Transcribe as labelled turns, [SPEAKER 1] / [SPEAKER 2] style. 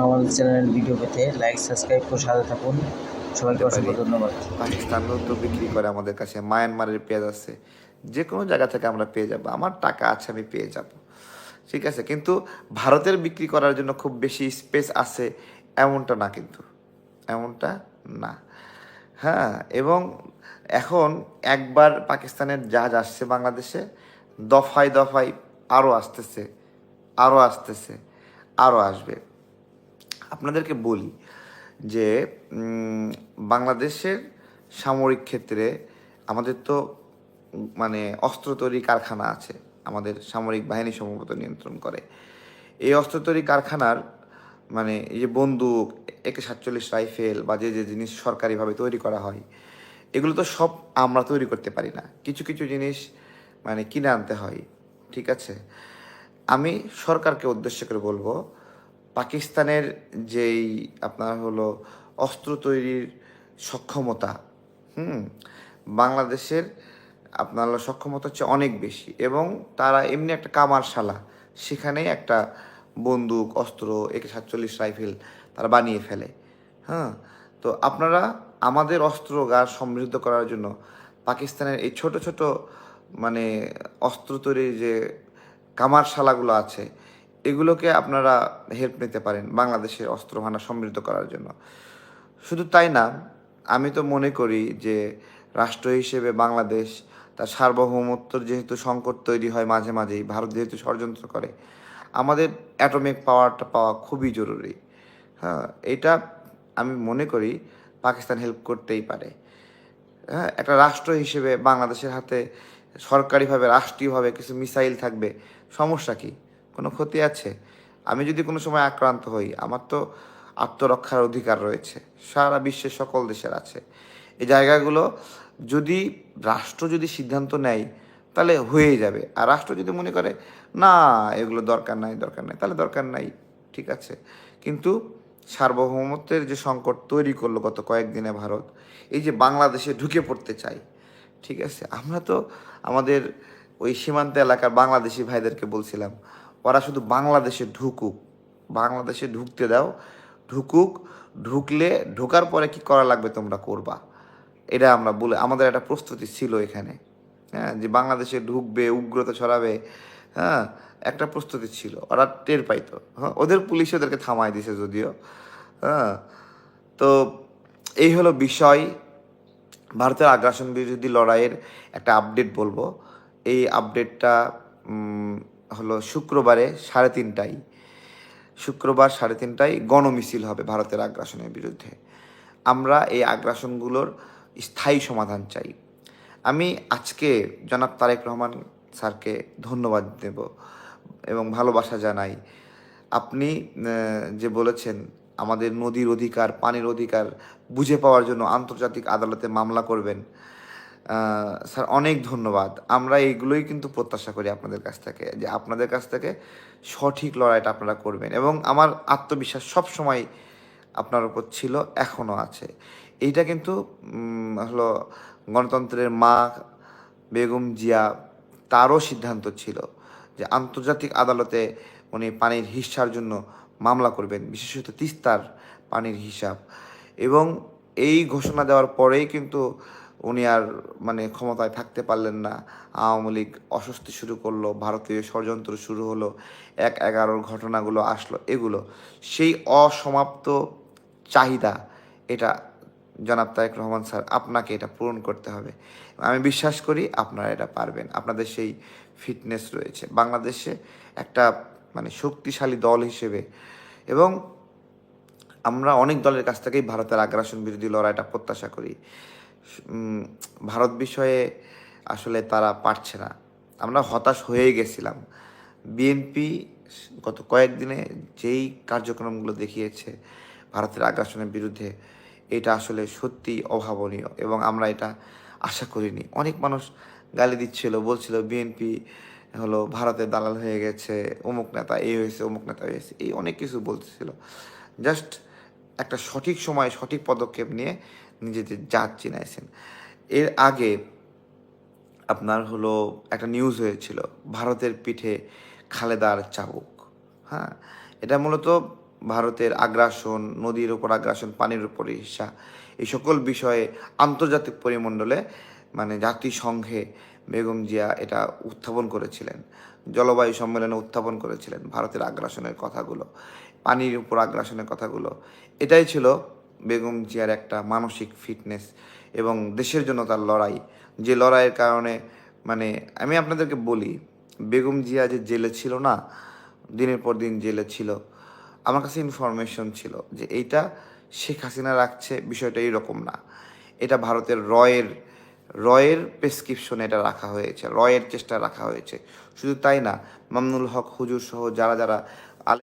[SPEAKER 1] আমাদের চ্যানেলের ভিডিও পেতে লাইক সাবস্ক্রাইব করে সাথে থাকুন। সবাইকে
[SPEAKER 2] করতে পারি।
[SPEAKER 1] অসংখ্য ধন্যবাদ।
[SPEAKER 2] পাকিস্তানও তো বিক্রি করে আমাদের কাছে, মায়ানমারের পেঁয়াজ আছে, যে কোনো জায়গা থেকে আমরা পেয়ে যাব, আমার টাকা আছে আমি পেয়ে যাব, ঠিক আছে। কিন্তু ভারতের বিক্রি করার জন্য খুব বেশি স্পেস আছে এমনটা না, কিন্তু এমনটা না। হ্যাঁ, এবং এখন একবার পাকিস্তানের জাহাজ আসছে বাংলাদেশে, দফায় দফায় আরও আসতেছে, আরও আসতেছে, আরও আসবে। আপনাদেরকে বলি যে বাংলাদেশের সামরিক ক্ষেত্রে আমাদের তো মানে অস্ত্র তৈরি কারখানা আছে, আমাদের সামরিক বাহিনী সম্ভবত নিয়ন্ত্রণ করে। এই অস্ত্র তৈরি কারখানার মানে এই যে বন্দুক, AK-47 রাইফেল বা যে যে জিনিস সরকারিভাবে তৈরি করা হয়, এগুলো তো সব আমরা তৈরি করতে পারি না, কিছু কিছু জিনিস মানে কিনে আনতে হয়, ঠিক আছে। আমি সরকারকে উদ্দেশ্য করে বলবো, পাকিস্তানের যেই আপনার হলো অস্ত্র তৈরির সক্ষমতা, বাংলাদেশের আপনার হলো সক্ষমতা হচ্ছে অনেক বেশি, এবং তারা এমনি একটা কামারশালা, সেখানেই একটা বন্দুক, অস্ত্র, AK-47 রাইফেল তারা বানিয়ে ফেলে। হ্যাঁ, তো আপনারা আমাদের অস্ত্রাগার সমৃদ্ধ করার জন্য পাকিস্তানের এই ছোট ছোট মানে অস্ত্র তৈরির যে কামারশালাগুলো আছে, এগুলোকে আপনারা হেল্প নিতে পারেন বাংলাদেশের অস্ত্র ভান্ডার সমৃদ্ধ করার জন্য। শুধু তাই না, আমি তো মনে করি যে রাষ্ট্র হিসেবে বাংলাদেশ তার সার্বভৌমত্বর যেহেতু সংকট তৈরি হয় মাঝে মাঝেই, ভারত যেহেতু ষড়যন্ত্র করে, আমাদের অ্যাটমিক পাওয়ারটা পাওয়া খুবই জরুরি। হ্যাঁ, এটা আমি মনে করি পাকিস্তান হেল্প করতেই পারে। হ্যাঁ, একটা রাষ্ট্র হিসেবে বাংলাদেশের হাতে সরকারিভাবে রাষ্ট্রীয়ভাবে কিছু মিসাইল থাকবে, সমস্যা কি? কোনো ক্ষতি আছে? আমি যদি কোনো সময় আক্রান্ত হই, আমার তো আত্মরক্ষার অধিকার রয়েছে, সারা বিশ্বের সকল দেশের আছে। এই জায়গাগুলো যদি রাষ্ট্র যদি সিদ্ধান্ত নেয় তাহলে হয়ে যাবে, আর রাষ্ট্র যদি মনে করে না এগুলো দরকার নাই, দরকার নাই, তাহলে দরকার নাই, ঠিক আছে। কিন্তু সার্বভৌমত্বের যে সংকট তৈরি করলো গত কয়েকদিনে ভারত, এই যে বাংলাদেশে ঢুকে পড়তে চাই, ঠিক আছে। আমরা তো আমাদের ওই সীমান্ত এলাকার বাংলাদেশি ভাইদেরকে বলছিলাম, ওরা শুধু বাংলাদেশে ঢুকুক, বাংলাদেশে ঢুকতে দাও, ঢুকুক, ঢুকলে ঢোকার পরে কি করা লাগবে তোমরা করবা, এটা আমরা বলে আমাদের একটা প্রস্তুতি ছিল এখানে। হ্যাঁ, যে বাংলাদেশে ঢুকবে, উগ্রতা ছড়াবে, হ্যাঁ, একটা প্রস্তুতি ছিল, ওরা টের পাইতো। হ্যাঁ, ওদের পুলিশ ওদেরকে থামাই দিছে যদিও। হ্যাঁ, তো এই হলো বিষয়। ভারতের আগ্রাসন বিরোধী লড়াইয়ের একটা আপডেট বলবো। এই আপডেটটা হলো শুক্রবারে 3:30টায়, শুক্রবার 3:30টায় গণমিছিল হবে ভারতের আগ্রাসনের বিরুদ্ধে। আমরা এই আগ্রাসনগুলোর স্থায়ী সমাধান চাই। আমি আজকে জনাব তারেক রহমান স্যারকে ধন্যবাদ দেব এবং ভালোবাসা জানাই। আপনি যে বলেছেন আমাদের নদীর অধিকার, পানির অধিকার বুঝে পাওয়ার জন্য আন্তর্জাতিক আদালতে মামলা করবেন, স্যার অনেক ধন্যবাদ। আমরা এইগুলোই কিন্তু প্রত্যাশা করি আপনাদের কাছ থেকে, যে আপনাদের কাছ থেকে সঠিক লড়াইটা আপনারা করবেন, এবং আমার আত্মবিশ্বাস সব সময় আপনার উপর ছিল, এখনও আছে। এইটা কিন্তু হলো গণতন্ত্রের মা বেগম জিয়া, তারও সিদ্ধান্ত ছিল যে আন্তর্জাতিক আদালতে উনি পানির হিস্যার জন্য মামলা করবেন, বিশেষত তিস্তার পানির হিসাব। এবং এই ঘোষণা দেওয়ার পরেই কিন্তু উনি আর মানে ক্ষমতায় থাকতে পারলেন না। আওয়ামী লীগ অস্বস্তি শুরু করলো, ভারতীয় ষড়যন্ত্র শুরু হলো, 1/11 ঘটনাগুলো আসলো, এগুলো সেই অসমাপ্ত চাহিদা, এটা জনাব তারেক রহমান স্যার আপনাকে এটা পূরণ করতে হবে। আমি বিশ্বাস করি আপনারা এটা পারবেন, আপনাদের সেই ফিটনেস রয়েছে বাংলাদেশে একটা মানে শক্তিশালী দল হিসেবে। এবং আমরা অনেক দলের কাছ থেকেই ভারতের আগ্রাসন বিরোধী লড়াইটা প্রত্যাশা করি। ভারত বিষয়ে আসলে তারা পারছে না, আমরা হতাশ হয়ে গেছিলাম। বিএনপি গত কয়েকদিনে যেই কার্যক্রমগুলো দেখিয়েছে ভারতের আগ্রাসনের বিরুদ্ধে, এটা আসলে সত্যিই অভাবনীয়, এবং আমরা এটা আশা করিনি। অনেক মানুষ গালি দিচ্ছিল, বলছিল বিএনপি হলো ভারতের দালাল হয়ে গেছে, অমুক নেতা এই হয়েছে, অমুক নেতা হয়েছে, এই অনেক কিছু বলতেছিল। জাস্ট একটা সঠিক সময় সঠিক পদক্ষেপ নিয়ে নিজেদের জাত চিনাইছেন। এর আগে আপনার হলো একটা নিউজ হয়েছিল, ভারতের পিঠে খালেদার চাবুক। হ্যাঁ, এটা মূলত ভারতের আগ্রাসন, নদীর উপর আগ্রাসন, পানির উপর ঈর্ষা, এই সকল বিষয়ে আন্তর্জাতিক পরিমণ্ডলে মানে জাতিসংঘে বেগম জিয়া এটা উত্থাপন করেছিলেন, জলবায়ু সম্মেলনে উত্থাপন করেছিলেন ভারতের আগ্রাসনের কথাগুলো, পানির উপর আগ্রাসনের কথাগুলো। এটাই ছিল বেগম জিয়ার একটা মানসিক ফিটনেস এবং দেশের জন্য তার লড়াই, যে লড়াইয়ের কারণে মানে আমি আপনাদেরকে বলি, বেগম জিয়া যে জেলে ছিল না, দিনের পর দিন জেলে ছিল, আমার কাছে ইনফরমেশন ছিল যে এইটা শেখ হাসিনা রাখছে, বিষয়টা এইরকম না। এটা ভারতের রয়ের প্রেসক্রিপশনে এটা রাখা হয়েছে, রয়ের চেষ্টা রাখা হয়েছে। শুধু তাই না, মামুনুল হক হুজুর সহ যারা যারা